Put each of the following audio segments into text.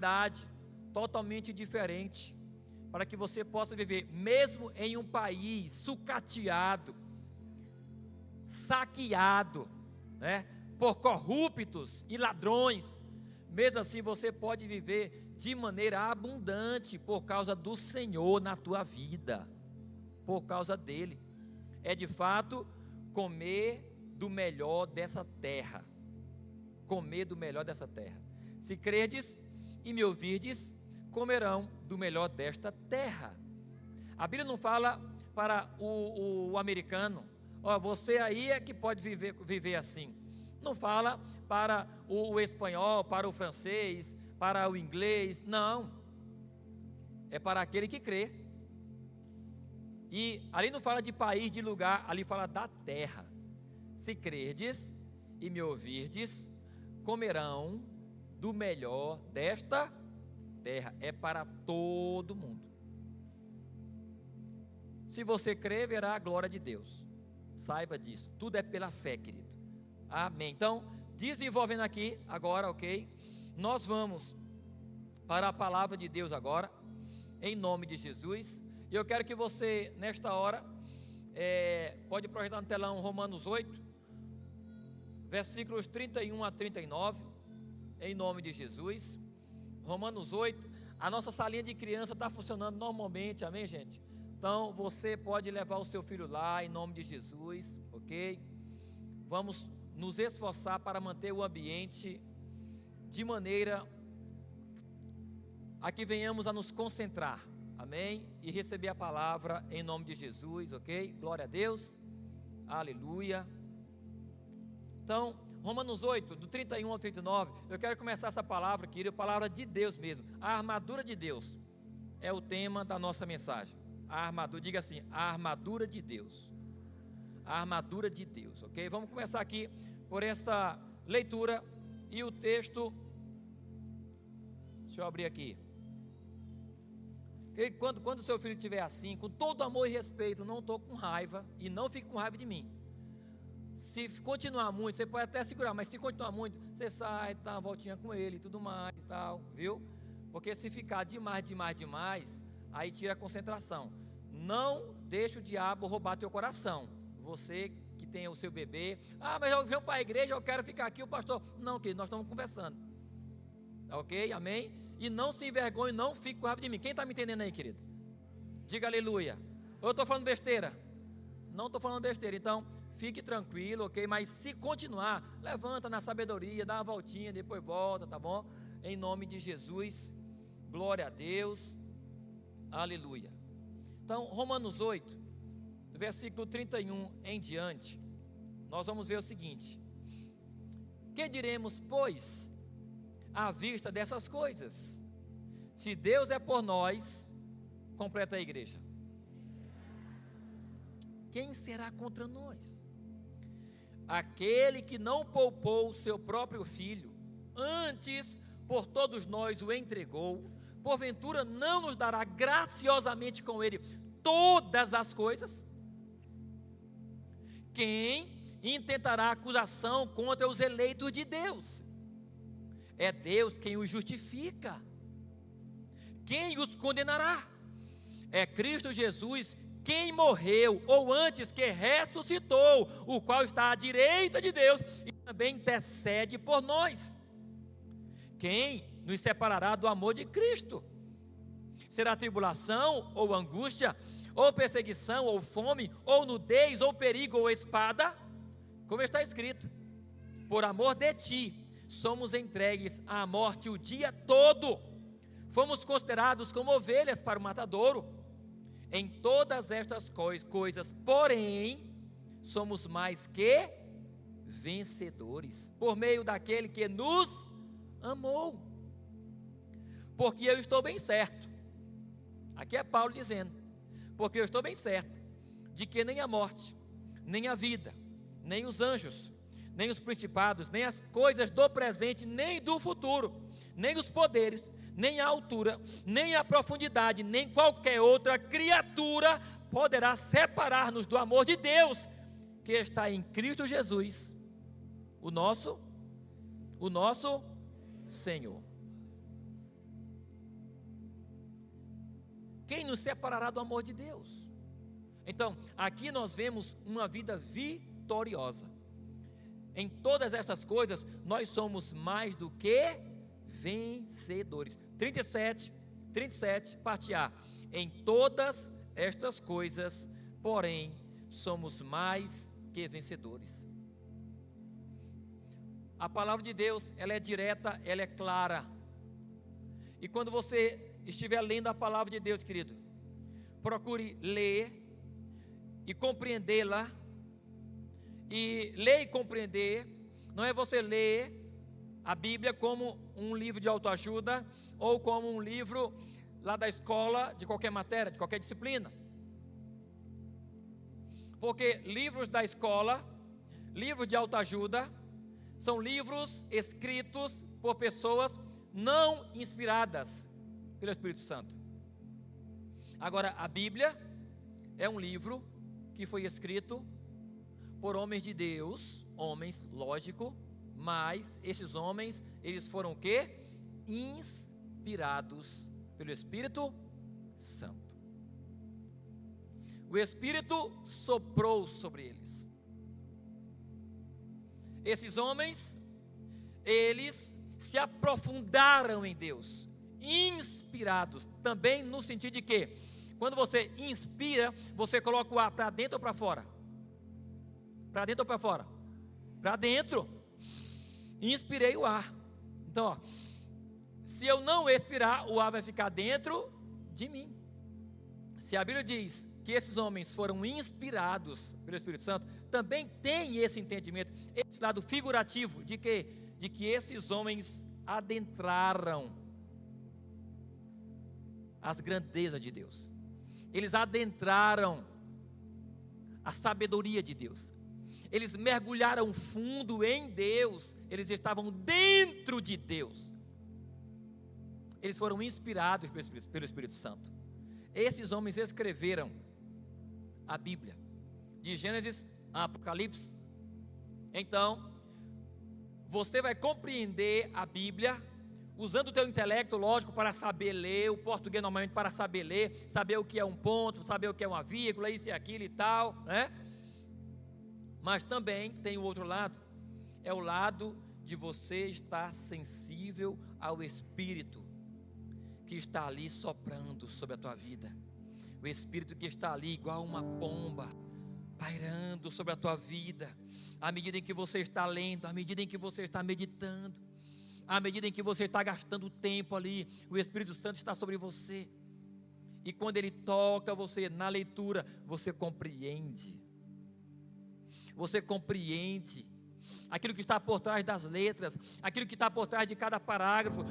realidade totalmente diferente, para que você possa viver, mesmo em um país sucateado, saqueado, né, por corruptos e ladrões. Mesmo assim você pode viver de maneira abundante, por causa do Senhor na tua vida, por causa dele. É de fato comer do melhor dessa terra, comer do melhor dessa terra. Se crerdes e me ouvirdes, comerão do melhor desta terra. A Bíblia não fala para o americano, ó, você aí é que pode viver assim. Não fala para o espanhol, para o francês, para o inglês, não. É para aquele que crê. E ali não fala de país, de lugar, ali fala da terra. Se crerdes e me ouvirdes, comerão do melhor desta terra. É para todo mundo. Se você crer, verá a glória de Deus. Saiba disso. Tudo é pela fé, querido. Amém. Então, desenvolvendo aqui agora, ok? Nós vamos para a palavra de Deus agora, em nome de Jesus. E eu quero que você, nesta hora, pode projetar no telão Romanos 8, versículos 31 a 39, em nome de Jesus. Romanos 8, a nossa salinha de criança está funcionando normalmente, amém, gente? Então, você pode levar o seu filho lá, em nome de Jesus, ok? Vamos nos esforçar para manter o ambiente de maneira a que venhamos a nos concentrar, amém? E receber a palavra em nome de Jesus, ok? Glória a Deus, aleluia. Então, Romanos 8, do 31 ao 39, eu quero começar essa palavra, querido, palavra de Deus mesmo, a armadura de Deus, é o tema da nossa mensagem. A armadura, diga assim, a armadura de Deus. A armadura de Deus, ok? Vamos começar aqui por essa leitura e o texto. Deixa eu abrir aqui. Quando o seu filho estiver assim, com todo amor e respeito, não estou com raiva, e não fique com raiva de mim. Se continuar muito, você pode até segurar, mas se continuar muito, você sai, dá uma voltinha com ele e tudo mais, tal, viu? Porque se ficar demais, aí tira a concentração. Não deixe o diabo roubar teu coração. Você que tem o seu bebê, mas eu venho para a igreja, eu quero ficar aqui, o pastor, não, querido, nós estamos conversando, ok, amém? E não se envergonhe, não fique com raiva de mim. Quem está me entendendo aí, querido? Diga aleluia. Eu estou falando besteira? Não estou falando besteira, então fique tranquilo, ok? Mas se continuar, levanta na sabedoria, dá uma voltinha, depois volta, tá bom? Em nome de Jesus, glória a Deus, aleluia. Então, Romanos 8, versículo 31 em diante, nós vamos ver o seguinte: que diremos, pois, à vista dessas coisas? Se Deus é por nós, completa a igreja, quem será contra nós? Aquele que não poupou o seu próprio filho, antes por todos nós o entregou, porventura não nos dará graciosamente com ele todas as coisas? Quem intentará acusação contra os eleitos de Deus? É Deus quem os justifica. Quem os condenará? É Cristo Jesus quem morreu, ou antes que ressuscitou, o qual está à direita de Deus e também intercede por nós. Quem nos separará do amor de Cristo? Será tribulação, ou angústia, ou perseguição, ou fome, ou nudez, ou perigo, ou espada? Como está escrito: por amor de ti, somos entregues à morte o dia todo, fomos considerados como ovelhas para o matadouro. Em todas estas coisas, porém, somos mais que vencedores, por meio daquele que nos amou. Porque eu estou bem certo, aqui é Paulo dizendo, porque eu estou bem certo, de que nem a morte, nem a vida, nem os anjos, nem os principados, nem as coisas do presente, nem do futuro, nem os poderes, nem a altura, nem a profundidade, nem qualquer outra criatura poderá separar-nos do amor de Deus, que está em Cristo Jesus, o nosso Senhor. Quem nos separará do amor de Deus? Então, aqui nós vemos uma vida vitoriosa. Em todas essas coisas, nós somos mais do que vencedores. 37, parte A. Em todas estas coisas, porém, somos mais que vencedores. A palavra de Deus, ela é direta, ela é clara. E quando você estiver lendo a palavra de Deus, querido, procure ler e compreendê-la. E ler e compreender não é você ler a Bíblia como um livro de autoajuda ou como um livro lá da escola, de qualquer matéria, de qualquer disciplina. Porque livros da escola, livros de autoajuda, são livros escritos por pessoas não inspiradas pelo Espírito Santo. Agora, a Bíblia é um livro que foi escrito por homens de Deus, homens, lógico, mas esses homens, eles foram o quê? Inspirados pelo Espírito Santo. O Espírito soprou sobre eles. Esses homens, eles se aprofundaram em Deus, inspirados, também no sentido de que, quando você inspira, você coloca o ar para dentro ou para fora? Para dentro ou para fora? Para dentro. Inspirei o ar. Então, ó, se eu não expirar, o ar vai ficar dentro de mim. Se a Bíblia diz que esses homens foram inspirados pelo Espírito Santo, também tem esse entendimento, esse lado figurativo de que esses homens adentraram as grandezas de Deus. Eles adentraram a sabedoria de Deus. Eles mergulharam fundo em Deus. Eles estavam dentro de Deus. Eles foram inspirados pelo Espírito Santo. Esses homens escreveram a Bíblia, de Gênesis a Apocalipse. Então, você vai compreender a Bíblia usando o teu intelecto, lógico, para saber ler, o português normalmente para saber ler, saber o que é um ponto, saber o que é uma vírgula, isso e aquilo e tal, né? Mas também tem o outro lado, é o lado de você estar sensível ao Espírito que está ali soprando sobre a tua vida. O Espírito que está ali igual uma pomba, pairando sobre a tua vida, à medida em que você está lendo, à medida em que você está meditando, à medida em que você está gastando tempo ali, o Espírito Santo está sobre você. E quando Ele toca você na leitura, você compreende. Você compreende aquilo que está por trás das letras, aquilo que está por trás de cada parágrafo,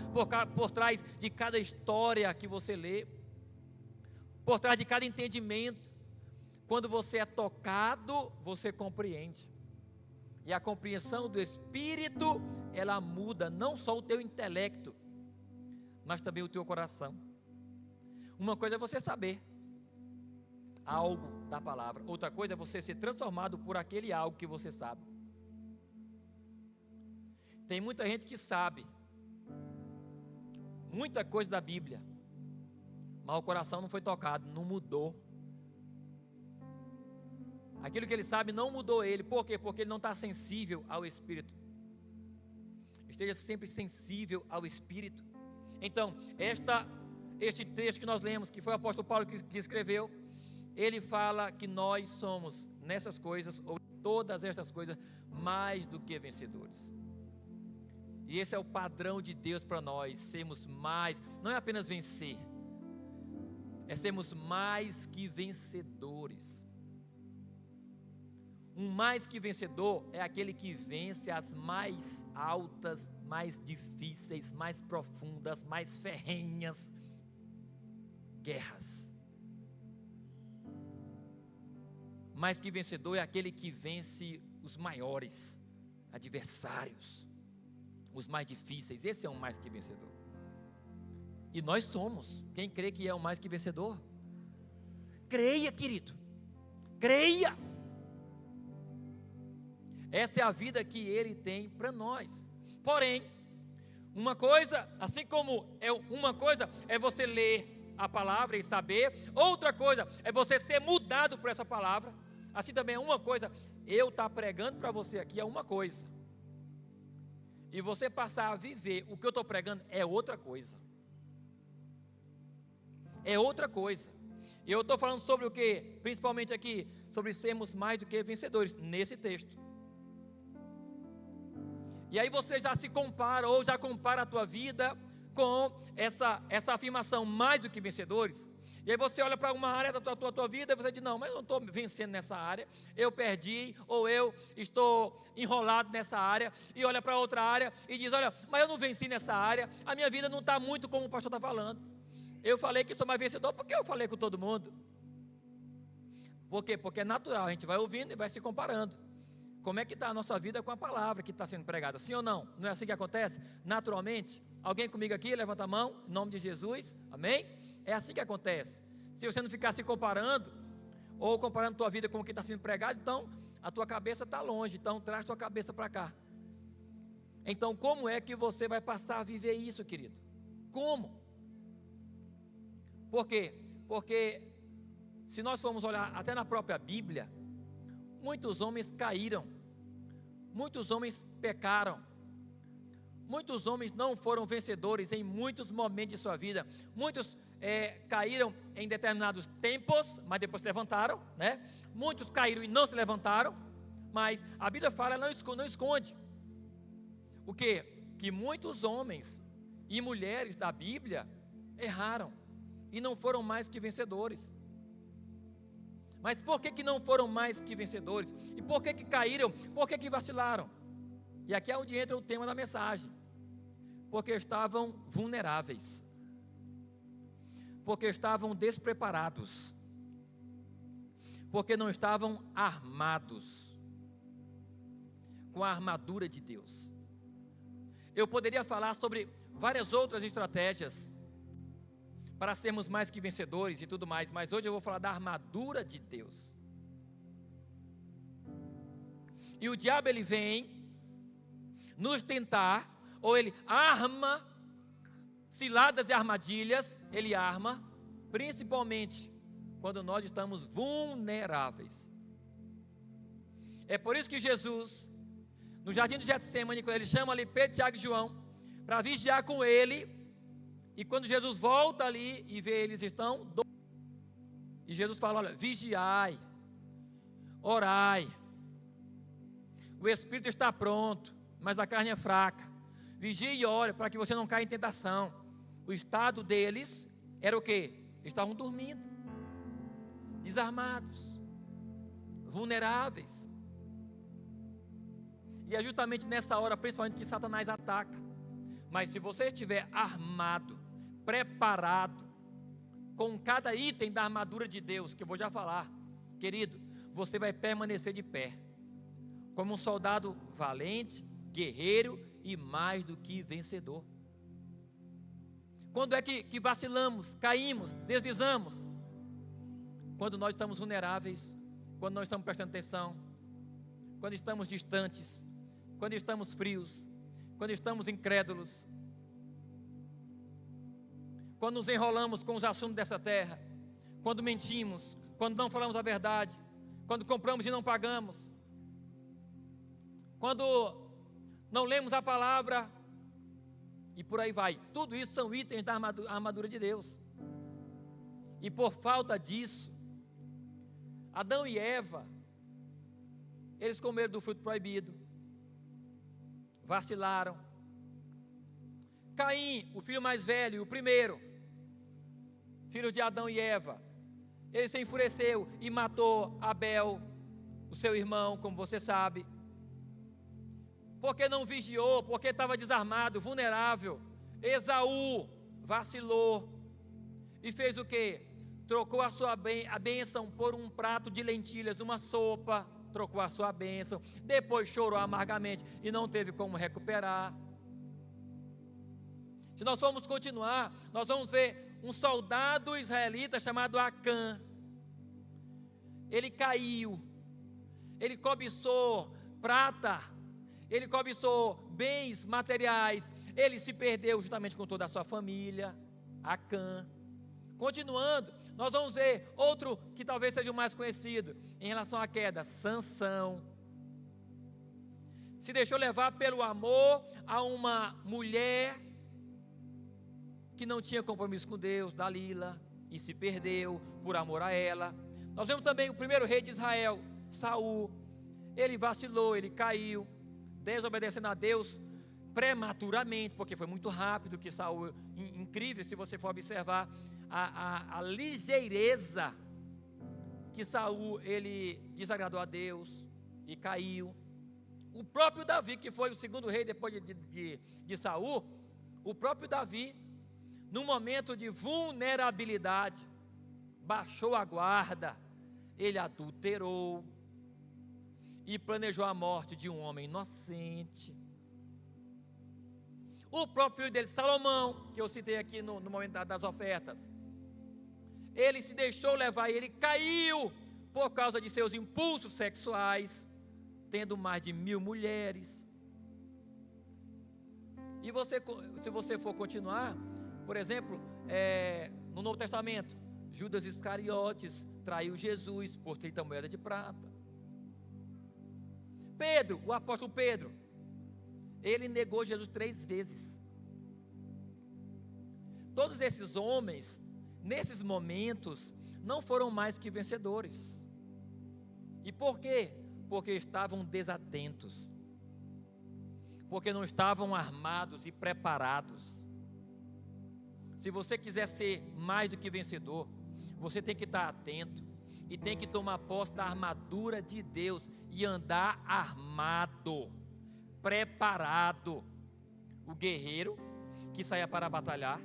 por trás de cada história que você lê, por trás de cada entendimento. Quando você é tocado, você compreende. E a compreensão do Espírito, ela muda não só o teu intelecto, mas também o teu coração. Uma coisa é você saber algo da palavra, outra coisa é você ser transformado por aquele algo que você sabe. Tem muita gente que sabe muita coisa da Bíblia, mas o coração não foi tocado, não mudou. Aquilo que ele sabe não mudou ele. Por quê? Porque ele não está sensível ao Espírito. Esteja sempre sensível ao Espírito. Então, este texto que nós lemos, que foi o apóstolo Paulo que escreveu, ele fala que nós somos nessas coisas, ou todas estas coisas, mais do que vencedores. E esse é o padrão de Deus para nós, sermos mais, não é apenas vencer, é sermos mais que vencedores. Um mais que vencedor é aquele que vence as mais altas, mais difíceis, mais profundas, mais ferrenhas guerras. Mais que vencedor é aquele que vence os maiores adversários, os mais difíceis. Esse é um mais que vencedor. E nós somos. Quem crê que é um mais que vencedor? Creia, querido. Creia. Essa é a vida que Ele tem para nós. Porém, uma coisa, assim como uma coisa é você ler a palavra e saber. Outra coisa é você ser mudado por essa palavra. Assim também é uma coisa. Eu estar pregando para você aqui é uma coisa. E você passar a viver o que eu estou pregando é outra coisa. É outra coisa. E eu estou falando sobre o quê? Principalmente aqui, sobre sermos mais do que vencedores, nesse texto. E aí você já se compara, ou já compara a tua vida com essa afirmação, mais do que vencedores. E aí você olha para uma área da tua vida e você diz, não, mas eu não estou vencendo nessa área, eu perdi, ou eu estou enrolado nessa área. E olha para outra área e diz, olha, mas eu não venci nessa área, a minha vida não está muito como o pastor está falando. Eu falei que sou mais vencedor porque eu falei com todo mundo. Por quê? Porque é natural, a gente vai ouvindo e vai se comparando. Como é que está a nossa vida com a palavra que está sendo pregada? Sim ou não? Não é assim que acontece? Naturalmente? Alguém comigo aqui? Levanta a mão, em nome de Jesus, amém? É assim que acontece. Se você não ficar se comparando, ou comparando a tua vida com o que está sendo pregado, então a tua cabeça está longe, então traz tua cabeça para cá. Então como é que você vai passar a viver isso, querido? Como? Por quê? Porque se nós formos olhar até na própria Bíblia, muitos homens caíram, muitos homens pecaram, muitos homens não foram vencedores em muitos momentos de sua vida. Muitos caíram em determinados tempos, mas depois se levantaram, né? Muitos caíram e não se levantaram, mas a Bíblia fala, não esconde. O quê? Que muitos homens e mulheres da Bíblia erraram e não foram mais que vencedores. Mas por que não foram mais que vencedores? E por que caíram? Por que vacilaram? E aqui é onde entra o tema da mensagem. Porque estavam vulneráveis. Porque estavam despreparados. Porque não estavam armados com a armadura de Deus. Eu poderia falar sobre várias outras estratégias para sermos mais que vencedores e tudo mais, mas hoje eu vou falar da armadura de Deus. E o diabo, ele vem nos tentar, ou ele arma ciladas e armadilhas, ele arma, principalmente quando nós estamos vulneráveis. É por isso que Jesus, no jardim do Getsêmani, quando ele chama ali Pedro, Tiago e João, para vigiar com ele. E quando Jesus volta ali e vê eles estão dormindo, e Jesus fala, olha, vigiai, orai, o Espírito está pronto, mas a carne é fraca, vigie e ore para que você não caia em tentação. O estado deles era o quê? Eles estavam dormindo, desarmados, vulneráveis. E é justamente nessa hora, principalmente, que Satanás ataca. Mas se você estiver armado, preparado, com cada item da armadura de Deus, que eu vou já falar, querido, você vai permanecer de pé, como um soldado valente, guerreiro e mais do que vencedor. Quando é que vacilamos, caímos, deslizamos? Quando nós estamos vulneráveis, quando nós estamos prestando atenção, quando estamos distantes, quando estamos frios, quando estamos incrédulos, quando nos enrolamos com os assuntos dessa terra, quando mentimos, quando não falamos a verdade, quando compramos e não pagamos, quando não lemos a palavra, e por aí vai. Tudo isso são itens da armadura de Deus. E por falta disso, Adão e Eva, eles comeram do fruto proibido, vacilaram. Caim, o filho mais velho, o primeiro, filho de Adão e Eva, ele se enfureceu e matou Abel, o seu irmão, como você sabe, porque não vigiou, porque estava desarmado, vulnerável. Esaú vacilou e fez o quê? Trocou a bênção por um prato de lentilhas, uma sopa, trocou a sua bênção, depois chorou amargamente e não teve como recuperar. Se nós formos continuar, nós vamos ver um soldado israelita chamado Acã. Ele caiu, ele cobiçou prata, ele cobiçou bens materiais, ele se perdeu justamente com toda a sua família, Acã. Continuando, nós vamos ver outro que talvez seja o mais conhecido em relação à queda: Sansão. Se deixou levar pelo amor a uma mulher que não tinha compromisso com Deus, Dalila, e se perdeu por amor a ela. Nós vemos também o primeiro rei de Israel, Saul. Ele vacilou, ele caiu, desobedecendo a Deus prematuramente, porque foi muito rápido que Saul, incrível se você for observar a ligeireza que Saul, ele desagradou a Deus e caiu. O próprio Davi, que foi o segundo rei depois de Saul, o próprio Davi, num momento de vulnerabilidade, baixou a guarda, ele adulterou e planejou a morte de um homem inocente. O próprio filho dele, Salomão, que eu citei aqui no momento das ofertas, ele se deixou levar e ele caiu por causa de seus impulsos sexuais, tendo mais de 1000 mulheres. E se você for continuar, por exemplo, no Novo Testamento, Judas Iscariotes traiu Jesus por 30 moedas de prata. Pedro, o apóstolo Pedro, ele negou Jesus 3 vezes. Todos esses homens, nesses momentos, não foram mais que vencedores. E por quê? Porque estavam desatentos, porque não estavam armados e preparados. Se você quiser ser mais do que vencedor, você tem que estar atento e tem que tomar posse da armadura de Deus e andar armado, preparado. O guerreiro que saía para batalhar,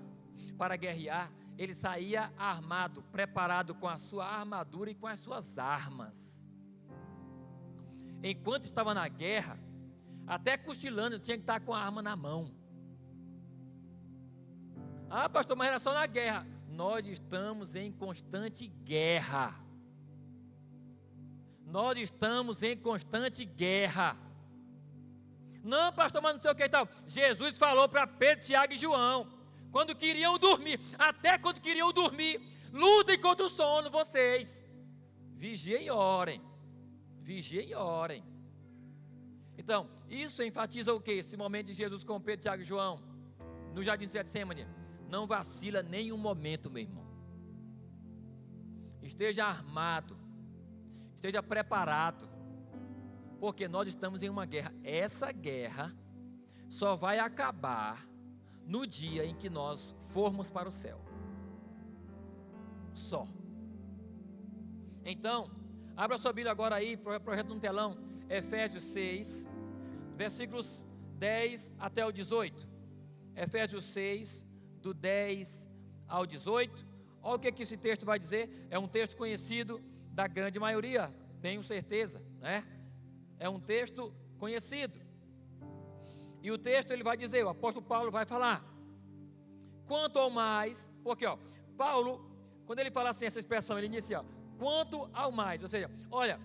para guerrear, ele saía armado, preparado com a sua armadura e com as suas armas. Enquanto estava na guerra, até cochilando, tinha que estar com a arma na mão. Ah, pastor, mas era só na guerra. Nós estamos em constante guerra. Nós estamos em constante guerra. Não, pastor, mas não sei o que e tal. Jesus falou para Pedro, Tiago e João, quando queriam dormir, até quando queriam dormir, lutem contra o sono vocês. Vigiem e orem. Vigiem e orem. Então, isso enfatiza o que? Esse momento de Jesus com Pedro, Tiago e João, no jardim de Getsêmani. Não vacila nenhum momento, meu irmão. Esteja armado, esteja preparado, porque nós estamos em uma guerra. Essa guerra só vai acabar no dia em que nós formos para o céu. Só. Então, abra sua Bíblia agora aí, projeto no telão, Efésios 6, versículos 10 até o 18. Efésios 6, do 10 ao 18. Olha o que esse texto vai dizer. É um texto conhecido da grande maioria, tenho certeza, né? É um texto conhecido. E o texto ele vai dizer, o apóstolo Paulo vai falar: quanto ao mais, porque Paulo, quando ele fala assim, essa expressão, ele inicia, quanto ao mais, ou seja, olha,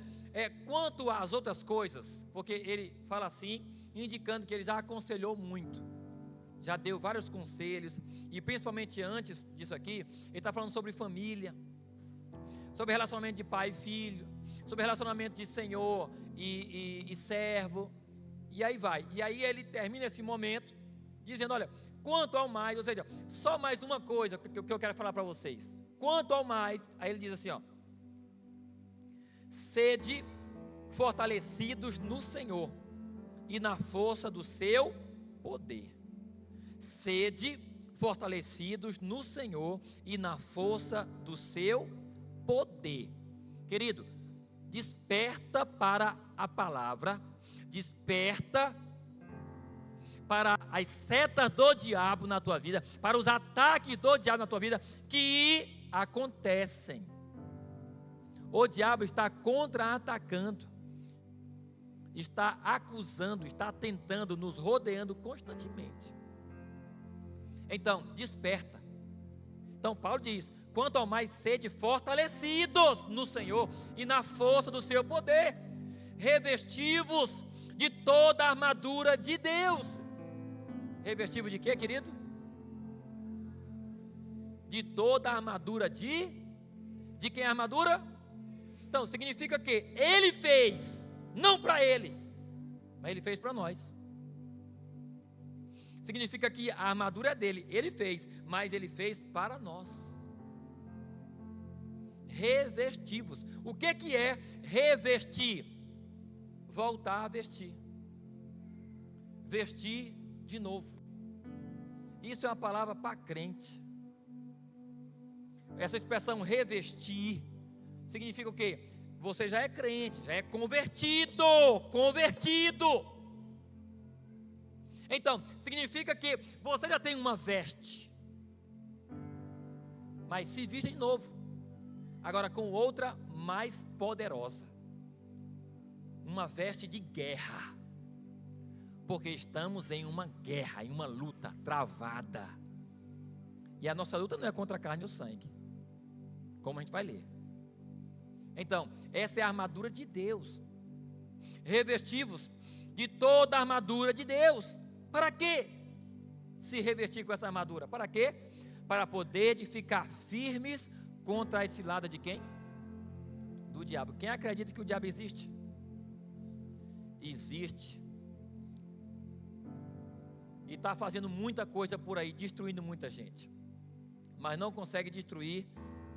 quanto às outras coisas, porque ele fala assim, indicando que ele já aconselhou muito, já deu vários conselhos, e principalmente antes disso aqui, ele está falando sobre família, sobre relacionamento de pai e filho, sobre relacionamento de senhor e servo, e aí vai, e aí ele termina esse momento, dizendo, olha, quanto ao mais, ou seja, só mais uma coisa que eu quero falar para vocês, quanto ao mais, aí ele diz assim, sede fortalecidos no Senhor e na força do seu poder. Sede fortalecidos no Senhor e na força do seu poder. Querido, desperta para a palavra, desperta para as setas do diabo na tua vida, para os ataques do diabo na tua vida que acontecem. O diabo está contra-atacando, está acusando, está tentando, nos rodeando constantemente. Então, desperta. Então, Paulo diz, quanto ao mais sede fortalecidos no Senhor e na força do seu poder, revestivos de toda a armadura de Deus. Revestivo de quê, querido? de toda a armadura de quem é a armadura? Então, significa que ele fez, não para ele, mas ele fez para nós. Significa que a armadura é dele, ele fez, mas ele fez para nós. Revestivos. O que é revestir? Voltar a vestir. Vestir de novo. Isso é uma palavra para crente. Essa expressão revestir significa o quê? Você já é crente, já é convertido. Então, significa que você já tem uma veste, mas se viste de novo, agora com outra mais poderosa, uma veste de guerra, porque estamos em uma guerra, em uma luta travada, e a nossa luta não é contra a carne e o sangue, como a gente vai ler. Então, essa é a armadura de Deus. Revestivos de toda a armadura de Deus. Para quê? Se revestir com essa armadura. Para quê? Para poder ficar firmes contra a cilada de quem? Do diabo. Quem acredita que o diabo existe? Existe. E está fazendo muita coisa por aí, destruindo muita gente. Mas não consegue destruir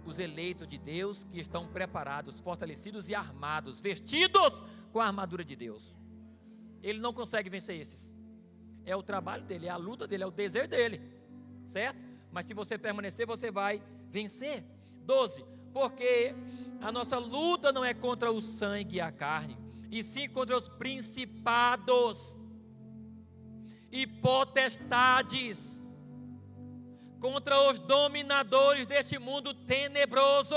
os eleitos de Deus que estão preparados, fortalecidos e armados, vestidos com a armadura de Deus. Ele não consegue vencer esses. É o trabalho dele, é a luta dele, é o desejo dele, certo? Mas se você permanecer, você vai vencer. 12, porque a nossa luta não é contra o sangue e a carne, e sim contra os principados e potestades, contra os dominadores deste mundo tenebroso,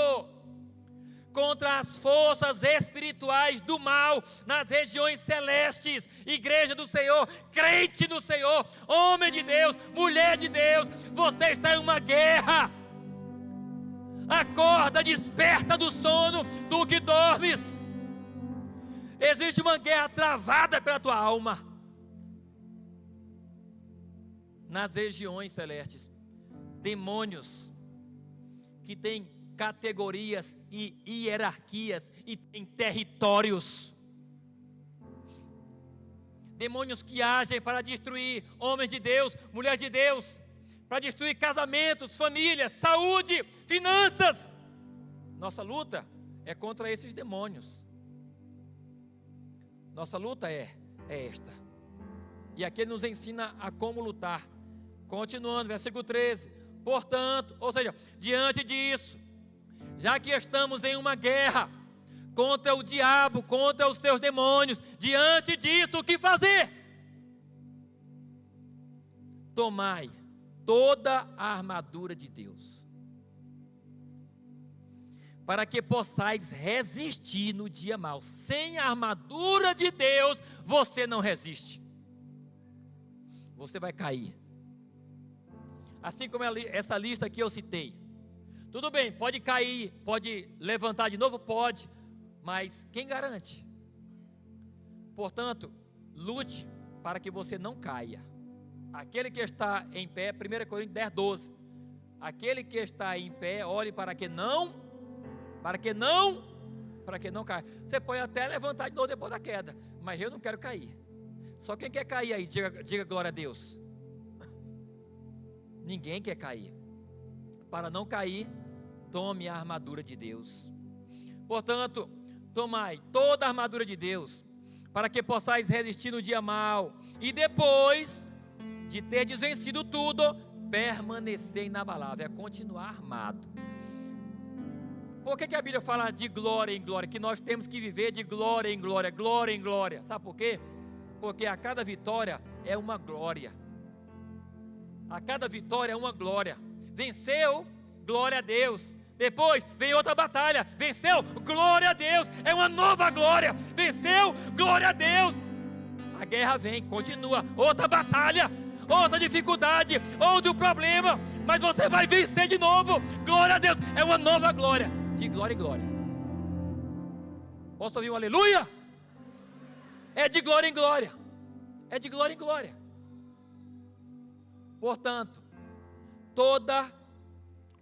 contra as forças espirituais do mal nas regiões celestes. Igreja do Senhor, crente do Senhor, homem de Deus, mulher de Deus, você está em uma guerra. Acorda, desperta do sono, tu que dormes. Existe uma guerra travada pela tua alma nas regiões celestes. Demônios que têm categorias e hierarquias e em territórios. Demônios que agem para destruir homens de Deus, mulheres de Deus, para destruir casamentos, famílias, saúde, finanças. Nossa luta é contra esses demônios. Nossa luta é esta. E aqui ele nos ensina a como lutar. Continuando, versículo 13. Portanto, ou seja, diante disso, já que estamos em uma guerra contra o diabo, contra os seus demônios, diante disso, o que fazer? Tomai toda a armadura de Deus, para que possais resistir no dia mau. Sem a armadura de Deus, você não resiste. Você vai cair. Assim como essa lista aqui eu citei. Tudo bem, pode cair, pode levantar de novo, pode, mas quem garante? Portanto, lute para que você não caia. Aquele que está em pé, 1 Coríntios 10, 12. Aquele que está em pé, olhe para que não caia. Você pode até levantar de novo depois da queda, mas eu não quero cair. Só quem quer cair aí, diga glória a Deus. Ninguém quer cair. Para não cair, tome a armadura de Deus. Portanto, tomai toda a armadura de Deus, para que possais resistir no dia mau, e depois de ter vencido tudo, permanecer inabalável, é continuar armado. Por que a Bíblia fala de glória em glória? Que nós temos que viver de glória em glória, glória em glória. Sabe por quê? Porque a cada vitória é uma glória. A cada vitória é uma glória. Venceu, glória a Deus. Depois vem outra batalha. Venceu, glória a Deus. É uma nova glória. Venceu, glória a Deus. A guerra vem, continua. Outra batalha, outra dificuldade, outro problema. Mas você vai vencer de novo. Glória a Deus. É uma nova glória. De glória em glória. Posso ouvir um aleluia? É de glória em glória. É de glória em glória. Portanto, toda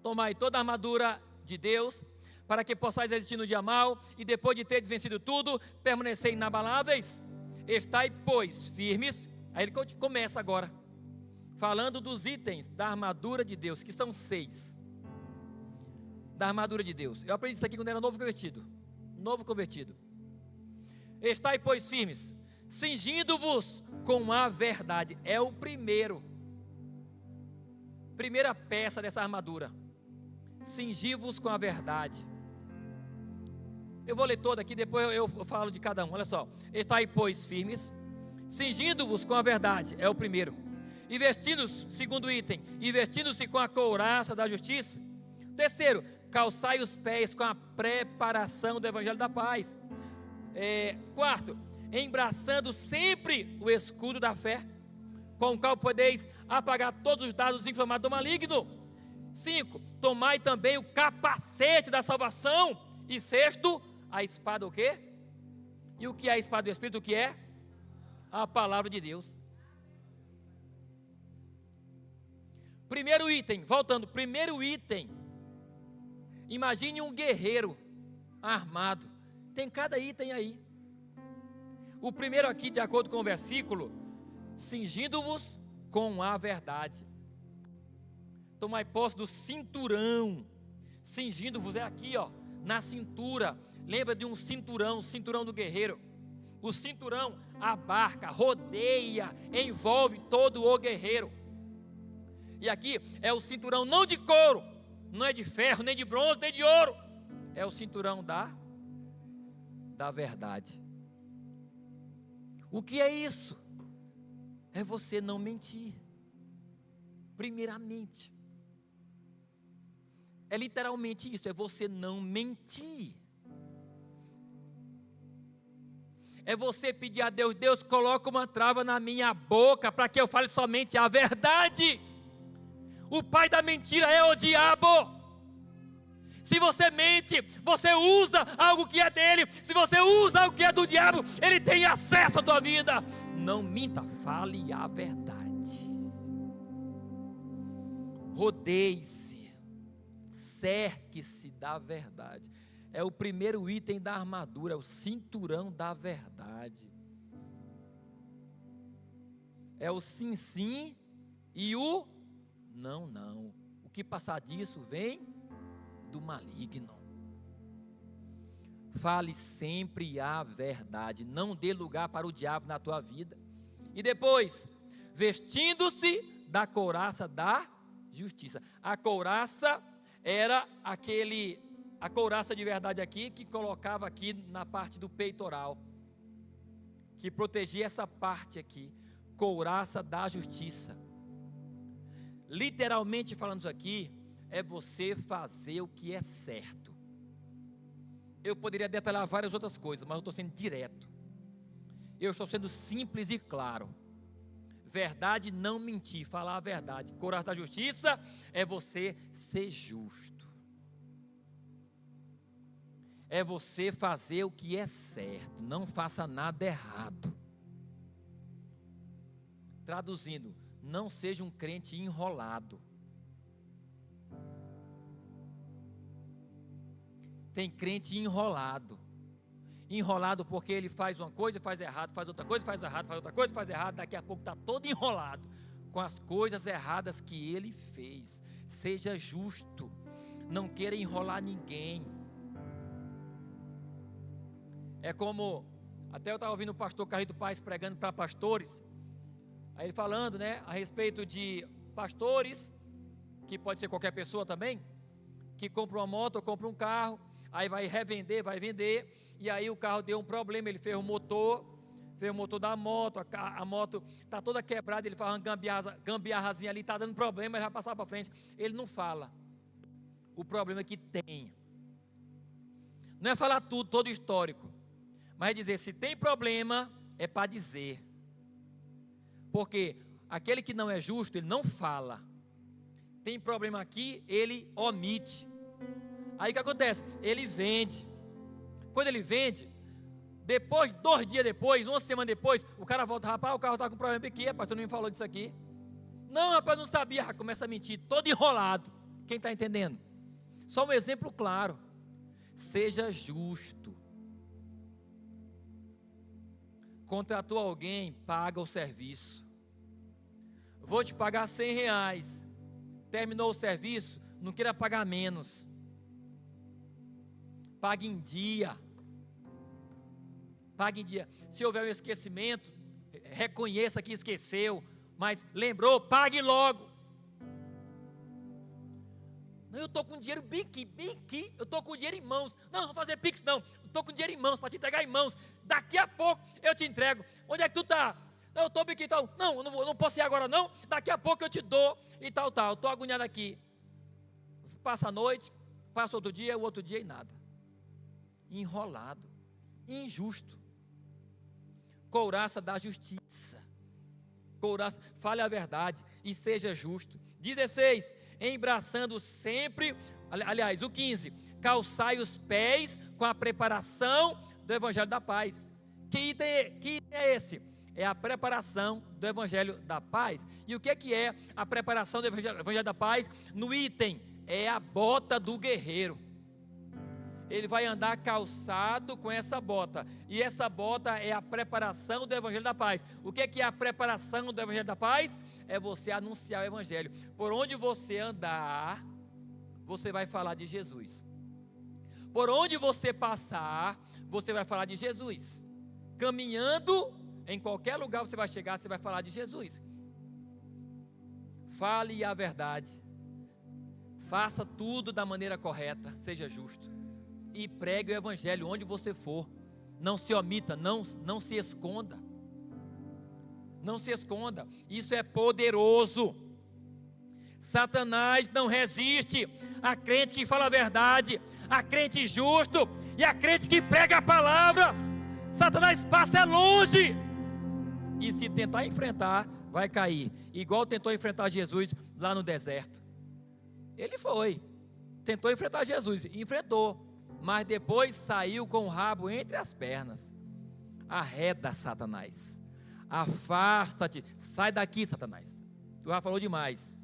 tomai toda a armadura de Deus, para que possais resistir no dia mal, e depois de teres vencido tudo, permaneceis inabaláveis. Estai, pois, firmes. Aí ele começa agora, falando dos itens da armadura de Deus, que são 6. Da armadura de Deus. Eu aprendi isso aqui quando era novo convertido. Estai, pois, firmes, cingindo-vos com a verdade. É o primeira peça dessa armadura. Cingir-vos com a verdade. Eu vou ler toda aqui, depois eu falo de cada um. Olha só. Estai, pois, firmes, cingindo-vos com a verdade. É o primeiro. E vestindo-se, segundo item, e vestindo-se com a couraça da justiça. Terceiro, calçai os pés com a preparação do evangelho da paz. Quarto, embraçando sempre o escudo da fé, com o qual podeis apagar todos os dados inflamados do maligno. 5, tomai também o capacete da salvação. E sexto, a espada o quê? E o que é a espada do Espírito? O que é? A palavra de Deus. Primeiro item, voltando, imagine um guerreiro armado. Tem cada item aí. O primeiro aqui, de acordo com o versículo, cingindo-vos com a verdade. Tomai posse do cinturão. Cingindo-vos é aqui, ó, na cintura. Lembra de um cinturão do guerreiro. O cinturão abarca, rodeia, envolve todo o guerreiro. E aqui é o cinturão não de couro, não é de ferro, nem de bronze, nem de ouro. É o cinturão da verdade. O que é isso? É você não mentir. Primeiramente. É literalmente isso, é você não mentir. É você pedir a Deus, Deus, coloca uma trava na minha boca para que eu fale somente a verdade. O pai da mentira é o diabo. Se você mente, você usa algo que é dele. Se você usa algo que é do diabo, ele tem acesso à tua vida. Não minta, fale a verdade. Rodeie-se, cerque-se da verdade. É o primeiro item da armadura, é o cinturão da verdade. É o sim, sim e o não, não. O que passar disso vem do maligno. Fale sempre a verdade, não dê lugar para o diabo na tua vida. E depois, vestindo-se da couraça da justiça. A couraça era a couraça de verdade aqui, que colocava aqui na parte do peitoral, que protegia essa parte aqui, couraça da justiça. Literalmente falando isso aqui, é você fazer o que é certo. Eu poderia detalhar várias outras coisas, mas eu estou sendo direto. Eu estou sendo simples e claro. Verdade, não mentir, falar a verdade. Couraça da justiça é você ser justo. É você fazer o que é certo, não faça nada errado. Traduzindo, não seja um crente enrolado. Tem crente enrolado. Enrolado porque ele faz uma coisa, faz errado, faz outra coisa, faz errado, faz outra coisa, faz errado. Daqui a pouco está todo enrolado com as coisas erradas que ele fez. Seja justo. Não queira enrolar ninguém. É como, até eu estava ouvindo o pastor Carlito Paes pregando para pastores. Aí ele falando, né, a respeito de pastores, que pode ser qualquer pessoa também, que compra uma moto ou compra um carro, aí vai revender, vai vender, e aí o carro deu um problema, ele fez o motor da moto, a moto está toda quebrada, ele faz uma gambiarrazinha ali, está dando problema, ele vai passar para frente. Ele não fala o problema que tem. Não é falar tudo, todo histórico, mas é dizer, se tem problema, é para dizer. Porque aquele que não é justo, ele não fala. Tem problema aqui, ele omite. Aí o que acontece? Ele vende. Quando ele vende, depois, 2 dias depois, 1 semana depois, o cara volta, rapaz, o carro está com problema aqui, rapaz, tu não me falou disso aqui. Não, rapaz, não sabia, começa a mentir, todo enrolado. Quem está entendendo? Só um exemplo claro. Seja justo. Contratou alguém, paga o serviço. Vou te pagar R$100. Terminou o serviço, não queira pagar menos. Pague em dia. Pague em dia. Se houver um esquecimento, reconheça que esqueceu, mas lembrou, pague logo. Não, eu estou com dinheiro bem aqui, eu estou com dinheiro em mãos. Não, não vou fazer Pix não, eu estou com dinheiro em mãos, para te entregar em mãos. Daqui a pouco eu te entrego. Onde é que tu está? Não, eu estou bem aqui e tal. Não, eu não posso ir agora não, daqui a pouco eu te dou e tal. Eu estou agoniado aqui. Passa a noite, passa outro dia, o outro dia e nada. Enrolado, injusto. Couraça da justiça. Couraça, fale a verdade e seja justo. 16, embraçando sempre, aliás, o 15, calçai os pés com a preparação do Evangelho da Paz. Que item é esse? É a preparação do Evangelho da Paz. E o que é a preparação do Evangelho da Paz? No item, é a bota do guerreiro. Ele vai andar calçado com essa bota, e essa bota é a preparação do Evangelho da Paz. O que é a preparação do Evangelho da Paz? É você anunciar o Evangelho. Por onde você andar, você vai falar de Jesus. Por onde você passar, você vai falar de Jesus. Caminhando, em qualquer lugar você vai chegar, você vai falar de Jesus. Fale a verdade. Faça tudo da maneira correta, seja justo. E pregue o Evangelho onde você for. Não se omita, não se esconda. Não se esconda. Isso é poderoso. Satanás não resiste a crente que fala a verdade, a crente justo e a crente que prega a palavra. Satanás passa longe. E se tentar enfrentar, vai cair. Igual tentou enfrentar Jesus lá no deserto. Ele tentou enfrentar Jesus, enfrentou. Mas depois saiu com o rabo entre as pernas. Arreda, Satanás. Afasta-te. Sai daqui, Satanás. Tu já falou demais.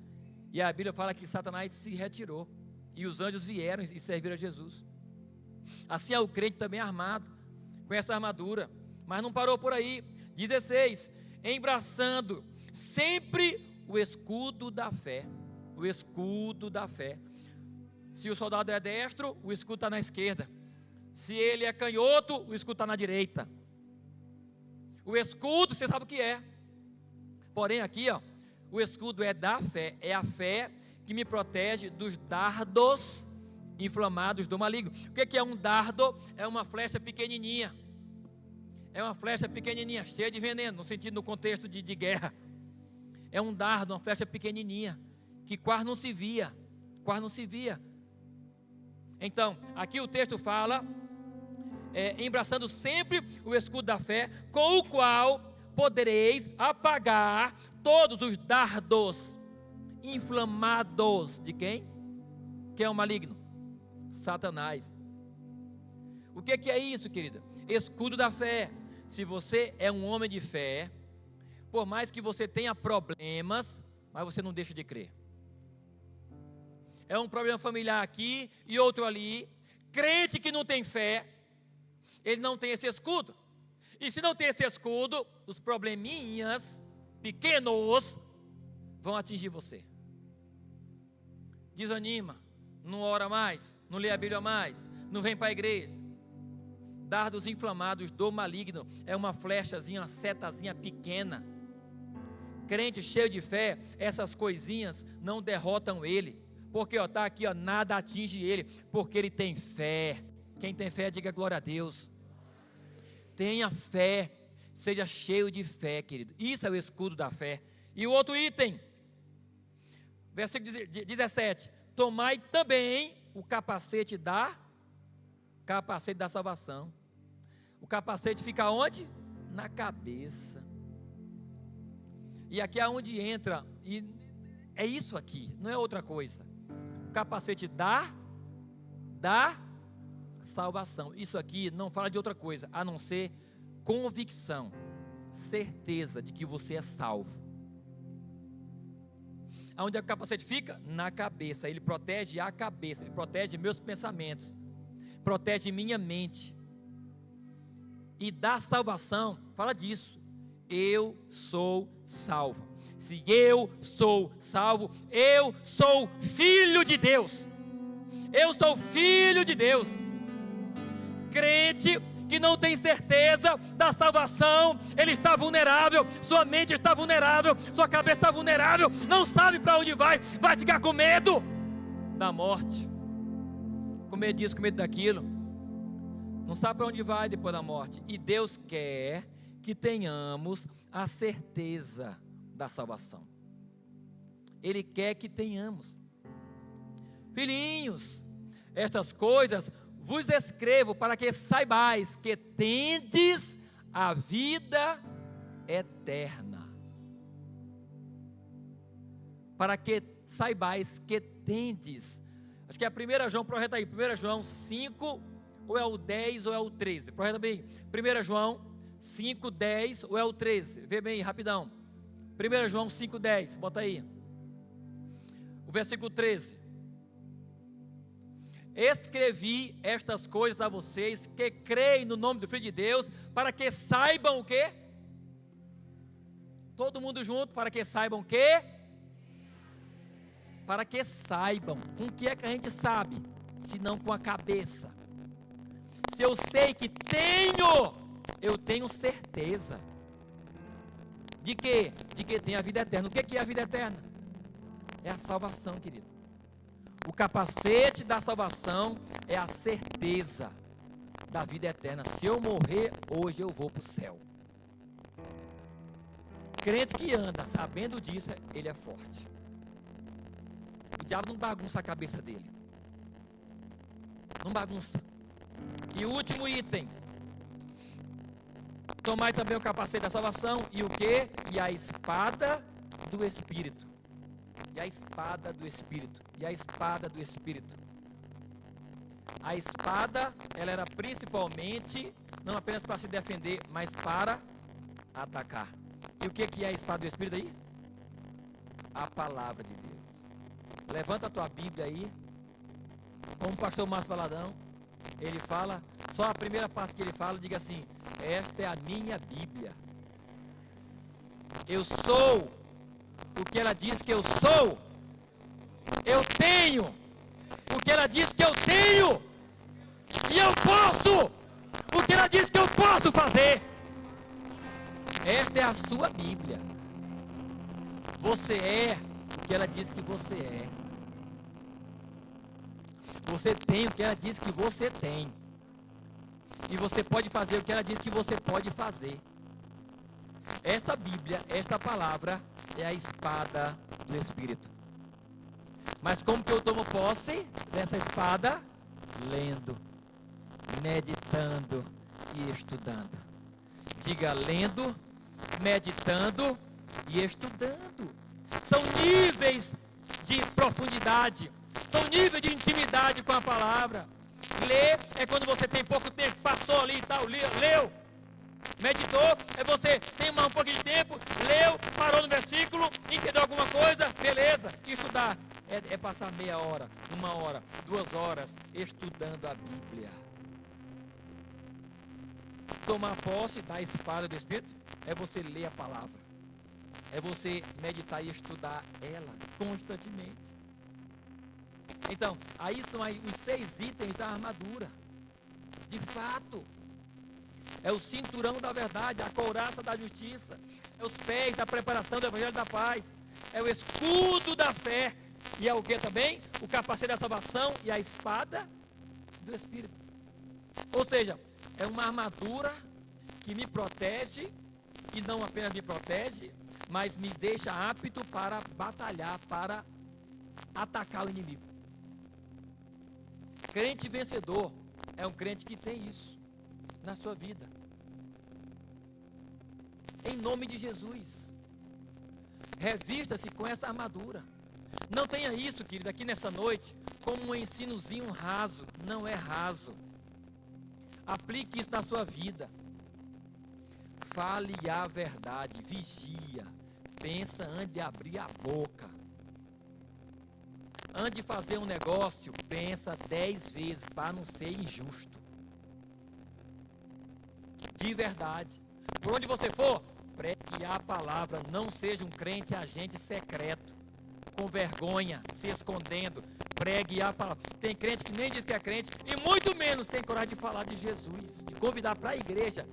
E a Bíblia fala que Satanás se retirou. E os anjos vieram e serviram a Jesus. Assim é o crente também armado, com essa armadura. Mas não parou por aí. 16. Embraçando sempre o escudo da fé. O escudo da fé. Se o soldado é destro, o escudo está na esquerda. Se ele é canhoto, o escudo está na direita. O escudo, você sabe o que é. Porém aqui, o escudo é da fé. É a fé que me protege dos dardos inflamados do maligno. O que é um dardo? É uma flecha pequenininha. É uma flecha pequenininha, cheia de veneno, no sentido, no contexto de guerra. É um dardo, uma flecha pequenininha, que quase não se via. Quase não se via. Então, aqui o texto fala, embraçando sempre o escudo da fé, com o qual podereis apagar todos os dardos inflamados de quem? Quem é o maligno? Satanás. O que é isso, querida? Escudo da fé. Se você é um homem de fé, por mais que você tenha problemas, mas você não deixa de crer. É um problema familiar aqui e outro ali. Crente que não tem fé, ele não tem esse escudo. E se não tem esse escudo, os probleminhas pequenos vão atingir você. Desanima, não ora mais, não lê a Bíblia mais, não vem para a igreja. Dardos inflamados do maligno é uma flechazinha, uma setazinha pequena. Crente cheio de fé, essas coisinhas não derrotam ele. Porque está aqui, nada atinge ele, porque ele tem fé. Quem tem fé, diga glória a Deus. Tenha fé, seja cheio de fé, querido. Isso é o escudo da fé. E o outro item, versículo 17: tomai também o capacete da salvação. O capacete fica onde? Na cabeça. E aqui é onde entra, e é isso aqui, não é outra coisa. Capacete da salvação. Isso aqui não fala de outra coisa, a não ser convicção, certeza de que você é salvo. Aonde é que o capacete fica? Na cabeça. Ele protege a cabeça, ele protege meus pensamentos, protege minha mente. E da salvação, fala disso. Eu sou salvo. Se eu sou salvo, eu sou filho de Deus. Eu sou filho de Deus. Crente que não tem certeza da salvação, ele está vulnerável, sua mente está vulnerável, sua cabeça está vulnerável, não sabe para onde vai ficar com medo da morte, com medo disso, com medo daquilo, não sabe para onde vai depois da morte. E Deus quer que tenhamos a certeza da salvação. Ele quer que tenhamos. Filhinhos, estas coisas vos escrevo para que saibais que tendes a vida eterna. Para que saibais que tendes. Acho que é a 1 João, projeta aí, 1 João 5, ou é o 10 ou é o 13, projeta bem, 1 João 5, 10 ou é o 13, vê bem, rapidão, 1 João 5, 10, bota aí, o versículo 13, escrevi estas coisas a vocês que creem no nome do Filho de Deus, para que saibam o quê? Todo mundo junto, para que saibam o quê? Para que saibam. Com o que é que a gente sabe? Se não com a cabeça. Se eu sei que tenho, eu tenho certeza. De quê? De que tem a vida eterna. O que é a vida eterna? É a salvação, querido. O capacete da salvação é a certeza da vida eterna. Se eu morrer hoje, eu vou para o céu. Crente que anda sabendo disso, ele é forte. O diabo não bagunça a cabeça dele. Não bagunça. E o último item. Tomai também o capacete da salvação. E o quê? E a espada do Espírito. E a espada do Espírito. E a espada do Espírito. A espada, ela era principalmente, não apenas para se defender, mas para atacar. E o que é a espada do Espírito aí? A palavra de Deus. Levanta a tua Bíblia aí. Como o pastor Márcio Valadão, ele fala, só a primeira parte que ele fala, diga assim: esta é a minha Bíblia. Eu sou o que ela diz que eu sou. Eu tenho o que ela diz que eu tenho. E eu posso o que ela diz que eu posso fazer. Esta é a sua Bíblia. Você é o que ela diz que você é. Você tem o que ela diz que você tem. E você pode fazer o que ela diz que você pode fazer. Esta Bíblia, esta palavra é a espada do Espírito. Mas como que eu tomo posse dessa espada? Lendo, meditando e estudando. Diga: lendo, meditando e estudando. São níveis de profundidade, são níveis de intimidade com a palavra. Ler é quando você tem pouco tempo, passou ali e tal, leu. Meditou é você tem um pouquinho de tempo, leu, parou no versículo, entendeu alguma coisa, beleza. Estudar é passar meia hora, 1 hora, 2 horas estudando a Bíblia. Tomar posse da espada do Espírito é você ler a palavra, é você meditar e estudar ela constantemente. Então, aí são os 6 itens da armadura. De fato, é o cinturão da verdade, a couraça da justiça, é os pés da preparação do evangelho da paz, é o escudo da fé, e é o que também? O capacete da salvação e a espada do Espírito. Ou seja, é uma armadura que me protege, e não apenas me protege, mas me deixa apto para batalhar, para atacar o inimigo. Crente vencedor é um crente que tem isso na sua vida. Em nome de Jesus, revista-se com essa armadura. Não tenha isso, querido, aqui nessa noite como um ensinozinho raso. Não é raso. Aplique isso na sua vida. Fale a verdade, vigia, pensa antes de abrir a boca. Antes de fazer um negócio, pensa 10 vezes para não ser injusto. De verdade. Por onde você for, pregue a palavra. Não seja um crente agente secreto, com vergonha, se escondendo. Pregue a palavra. Tem crente que nem diz que é crente e muito menos tem coragem de falar de Jesus, de convidar para a igreja.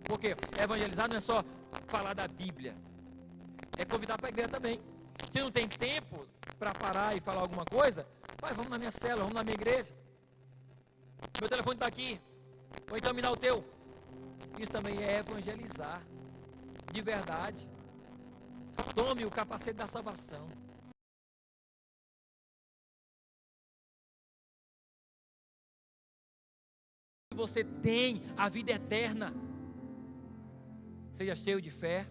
Porque evangelizar não é só falar da Bíblia, é convidar para a igreja também. Se não tem tempo para parar e falar alguma coisa, vai, vamos na minha célula, vamos na minha igreja. Meu telefone está aqui, ou então me dá o teu. Isso também é evangelizar, de verdade. Tome o capacete da salvação. Você tem a vida eterna. Seja cheio de fé.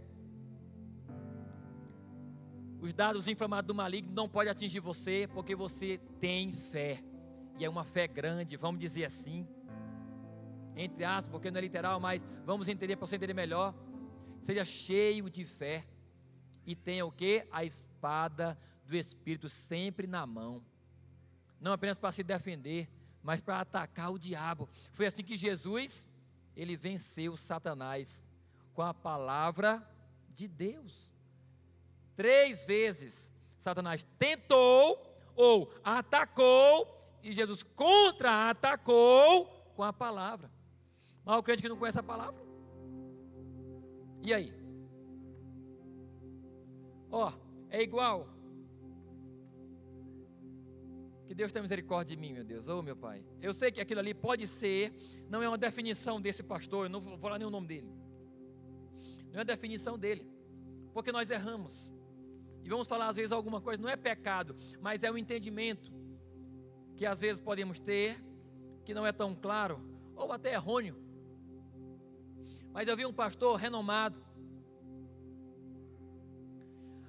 Os dados inflamados do maligno não podem atingir você, porque você tem fé. E é uma fé grande, vamos dizer assim. Entre aspas, porque não é literal, mas vamos entender para você entender melhor. Seja cheio de fé. E tenha o quê? A espada do Espírito sempre na mão. Não apenas para se defender, mas para atacar o diabo. Foi assim que Jesus, ele venceu Satanás com a palavra de Deus. 3 vezes Satanás tentou ou atacou e Jesus contra-atacou com a palavra. Mas o crente que não conhece a palavra, e aí? É igual. Que Deus tenha misericórdia de mim, meu Deus, meu Pai. Eu sei que aquilo ali pode ser, não é uma definição desse pastor, eu não vou falar nem o nome dele. Não é a definição dele, porque nós erramos. E vamos falar às vezes alguma coisa, não é pecado, mas é um entendimento que às vezes podemos ter, que não é tão claro, ou até errôneo. Mas eu vi um pastor renomado,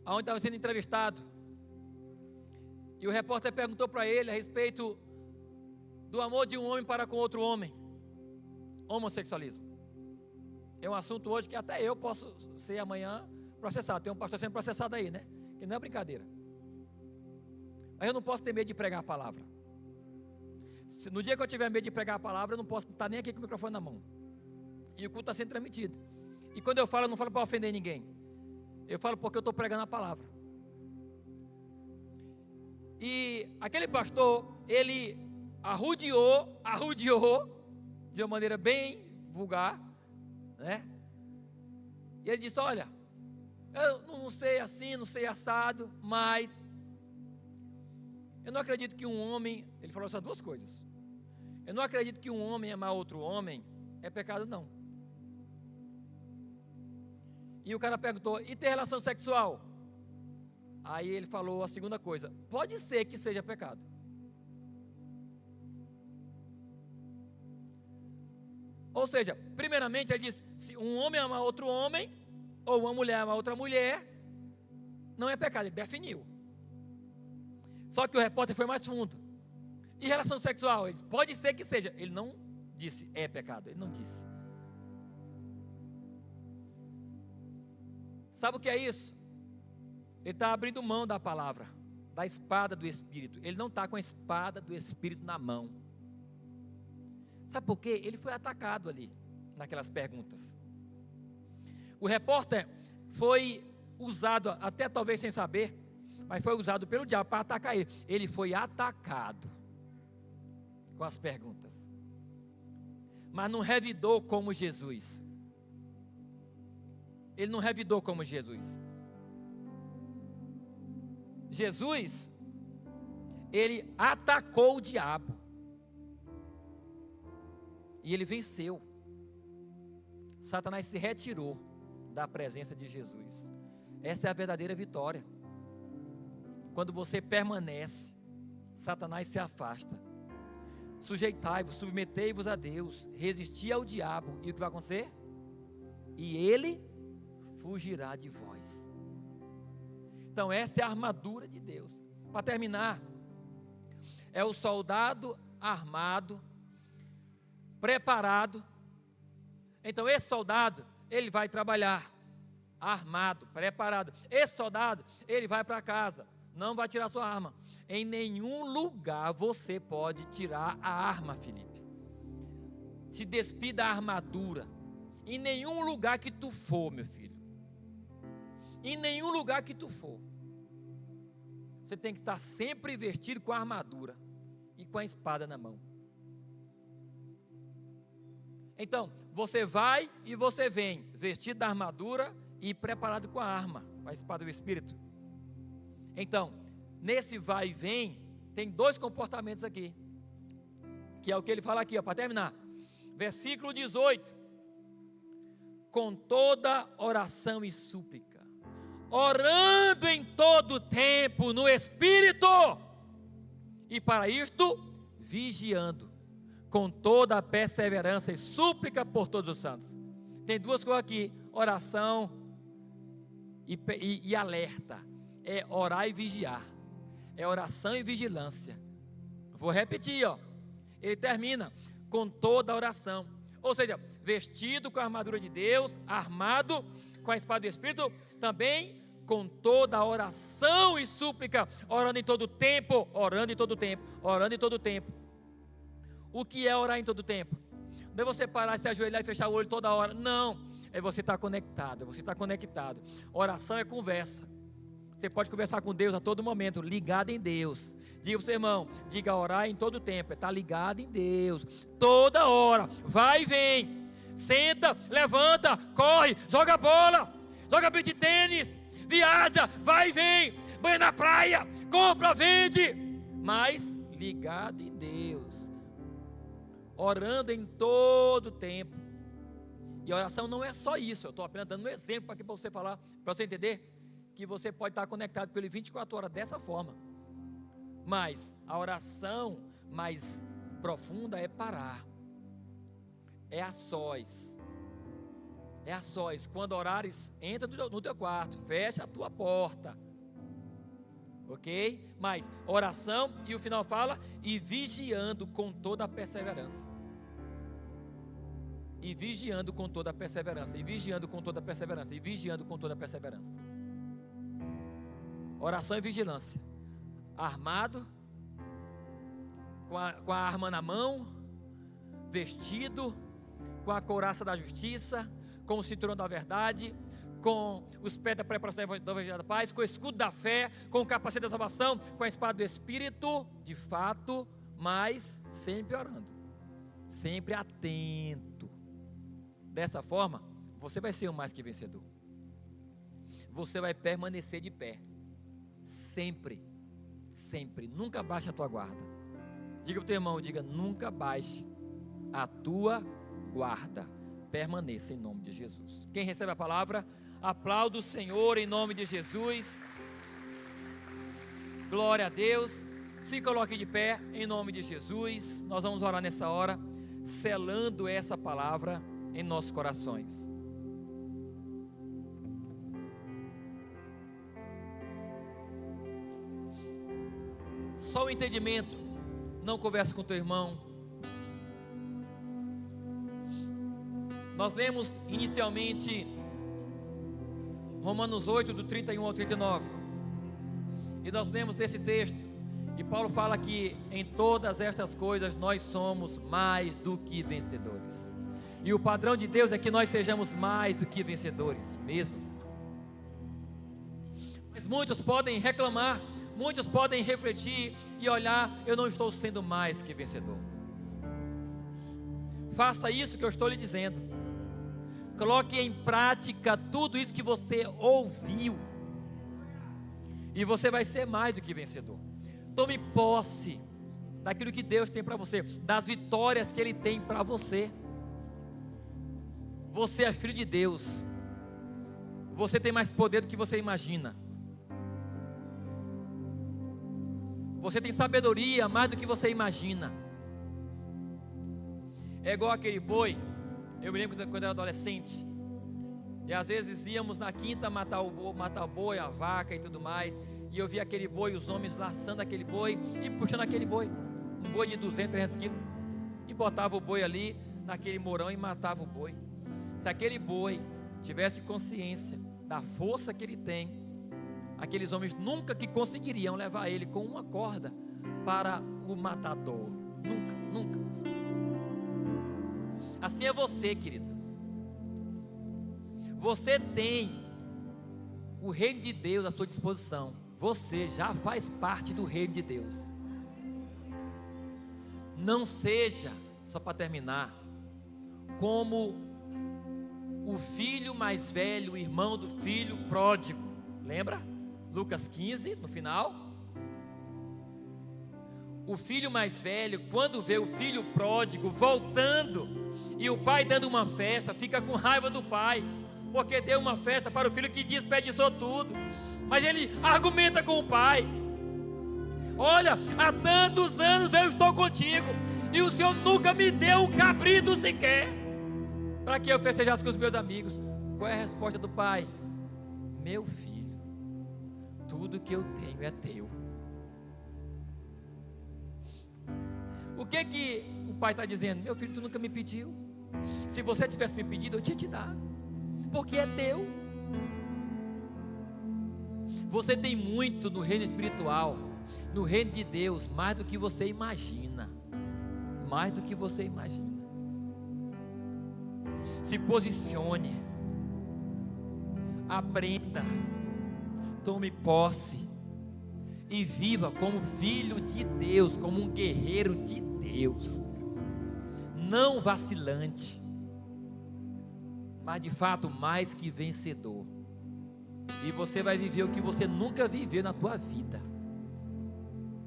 onde estava sendo entrevistado, e o repórter perguntou para ele a respeito do amor de um homem para com outro homem, homossexualismo. É um assunto hoje que até eu posso ser amanhã processado. Tem um pastor sendo processado aí, né? Que não é brincadeira. Mas eu não posso ter medo de pregar a palavra. No dia que eu tiver medo de pregar a palavra, eu não posso estar nem aqui com o microfone na mão. E o culto está sendo transmitido. E quando eu falo, não falo para ofender ninguém. Eu falo porque eu estou pregando a palavra. E aquele pastor, ele arrodeou de uma maneira bem vulgar, né? E ele disse: olha, eu não sei assim, não sei assado, mas eu não acredito que um homem, ele falou essas 2 coisas. Eu não acredito que um homem amar outro homem é pecado, não. E o cara perguntou: e ter relação sexual? Aí ele falou a segunda coisa: pode ser que seja pecado. Ou seja, primeiramente ele disse: se um homem ama outro homem, ou uma mulher ama outra mulher, não é pecado, ele definiu. Só que o repórter foi mais fundo. E relação sexual? Ele, pode ser que seja. Ele não disse é pecado, ele não disse. Sabe o que é isso? Ele está abrindo mão da palavra, da espada do Espírito. Ele não está com a espada do Espírito na mão. Sabe por quê? Ele foi atacado ali, naquelas perguntas. O repórter foi usado, até talvez sem saber, mas foi usado pelo diabo para atacar ele. Ele foi atacado com as perguntas, mas não revidou como Jesus. Ele não revidou como Jesus. Jesus, ele atacou o diabo. E ele venceu. Satanás se retirou da presença de Jesus. Essa é a verdadeira vitória. Quando você permanece, Satanás se afasta. Sujeitai-vos, submetei-vos a Deus, resisti ao diabo. E o que vai acontecer? E ele fugirá de vós. Então essa é a armadura de Deus. Para terminar, é o soldado armado, preparado. Então esse soldado, ele vai trabalhar armado, preparado. Esse soldado, ele vai para casa Não vai tirar sua arma. Em nenhum lugar você pode tirar a arma, Felipe. Se despida da armadura. Em nenhum lugar que tu for, meu filho. Em nenhum lugar que tu for. Você tem que estar sempre vestido com a armadura e com a espada na mão. Então, você vai e você vem, vestido da armadura e preparado com a arma, com a espada do Espírito. Então, nesse vai e vem, tem dois comportamentos aqui, que é o que ele fala aqui, para terminar. Versículo 18: com toda oração e súplica, orando em todo tempo no Espírito, e para isto, vigiando, com toda a perseverança e súplica por todos os santos. Tem duas coisas aqui, oração e alerta. É orar e vigiar, é oração e vigilância. Vou repetir, ele termina com toda a oração, ou seja, vestido com a armadura de Deus, armado com a espada do Espírito, também com toda a oração e súplica, orando em todo tempo, orando em todo tempo, orando em todo tempo. O que é orar em todo tempo? Não é você parar, se ajoelhar e fechar o olho toda hora, não, é você estar conectado, oração é conversa, você pode conversar com Deus a todo momento, ligado em Deus. Diga para o seu irmão, diga orar em todo tempo, é estar ligado em Deus, toda hora, vai e vem, senta, levanta, corre, joga bola, joga beach tênis, viaja, vai e vem, banha na praia, compra, vende, mas ligado em Deus, orando em todo tempo. E a oração não é só isso, eu estou apenas dando um exemplo aqui para você falar, para você entender que você pode estar conectado com Ele 24 horas dessa forma. Mas a oração mais profunda é parar, é a sós. Quando orares, entra no teu quarto, fecha a tua porta, ok? Mas oração, e o final fala, e vigiando com toda a perseverança. E vigiando com toda a perseverança, e vigiando com toda a perseverança, e vigiando com toda a perseverança. Oração e vigilância. Armado, com a arma na mão, vestido, com a couraça da justiça, com o cinturão da verdade, com os pés da preparação da evangelho da paz, com o escudo da fé, com o capacete da salvação, com a espada do Espírito, de fato, mas sempre orando, sempre atento. Dessa forma, você vai ser um mais que vencedor. Você vai permanecer de pé, sempre, nunca baixe a tua guarda. Diga para o teu irmão, diga, nunca baixe a tua guarda, permaneça em nome de Jesus. Quem recebe a palavra, aplauda o Senhor em nome de Jesus. Glória a Deus. Se coloque de pé em nome de Jesus. Nós vamos orar nessa hora, selando essa palavra em nossos corações. Só o entendimento, não converse com teu irmão. Nós lemos inicialmente Romanos 8, do 31 ao 39, e nós lemos desse texto, e Paulo fala que em todas estas coisas nós somos mais do que vencedores, e o padrão de Deus é que nós sejamos mais do que vencedores mesmo. Mas muitos podem reclamar, muitos podem refletir e olhar, eu não estou sendo mais que vencedor. Faça isso que eu estou lhe dizendo, coloque em prática tudo isso que você ouviu, e você vai ser mais do que vencedor. Tome posse daquilo que Deus tem para você, das vitórias que Ele tem para você. Você é filho de Deus, você tem mais poder do que você imagina, você tem sabedoria mais do que você imagina. É igual aquele boi. Eu me lembro quando eu era adolescente, e às vezes íamos na quinta matar o boi, a vaca e tudo mais, e eu via aquele boi, os homens laçando aquele boi e puxando aquele boi, um boi de 200, 300 quilos, e botava o boi ali naquele morão e matava o boi. Se aquele boi tivesse consciência da força que ele tem, aqueles homens nunca que conseguiriam levar ele com uma corda para o matador. Nunca, nunca. Assim é você, querido. Você tem o reino de Deus à sua disposição. Você já faz parte do reino de Deus. Não seja, só para terminar, como o filho mais velho, o irmão do filho pródigo. Lembra? Lucas 15, no final. O filho mais velho, quando vê o filho pródigo voltando e o pai dando uma festa, fica com raiva do pai, porque deu uma festa para o filho que desperdiçou tudo. Mas ele argumenta com o pai: olha, há tantos anos eu estou contigo e o Senhor nunca me deu um cabrito sequer para que eu festejasse com os meus amigos. Qual é a resposta do pai? Meu filho, tudo que eu tenho é teu. O que o pai está dizendo? Meu filho, tu nunca me pediu. Se você tivesse me pedido, eu tinha te dado, porque é teu. Você tem muito no reino espiritual, no reino de Deus, mais do que você imagina. Mais do que você imagina. Se posicione, aprenda, tome posse e viva como filho de Deus, como um guerreiro de Deus, não vacilante, mas de fato mais que vencedor. E você vai viver o que você nunca viveu na tua vida.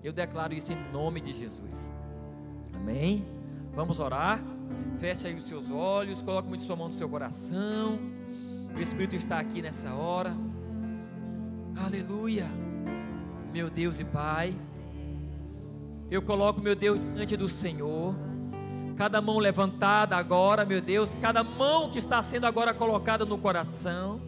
Eu declaro isso em nome de Jesus. Amém? Vamos orar. Feche aí os seus olhos, coloque muito sua mão no seu coração. O Espírito está aqui nessa hora. Aleluia. Meu Deus e Pai, eu coloco, meu Deus, diante do Senhor, cada mão levantada agora, meu Deus, cada mão que está sendo agora colocada no coração.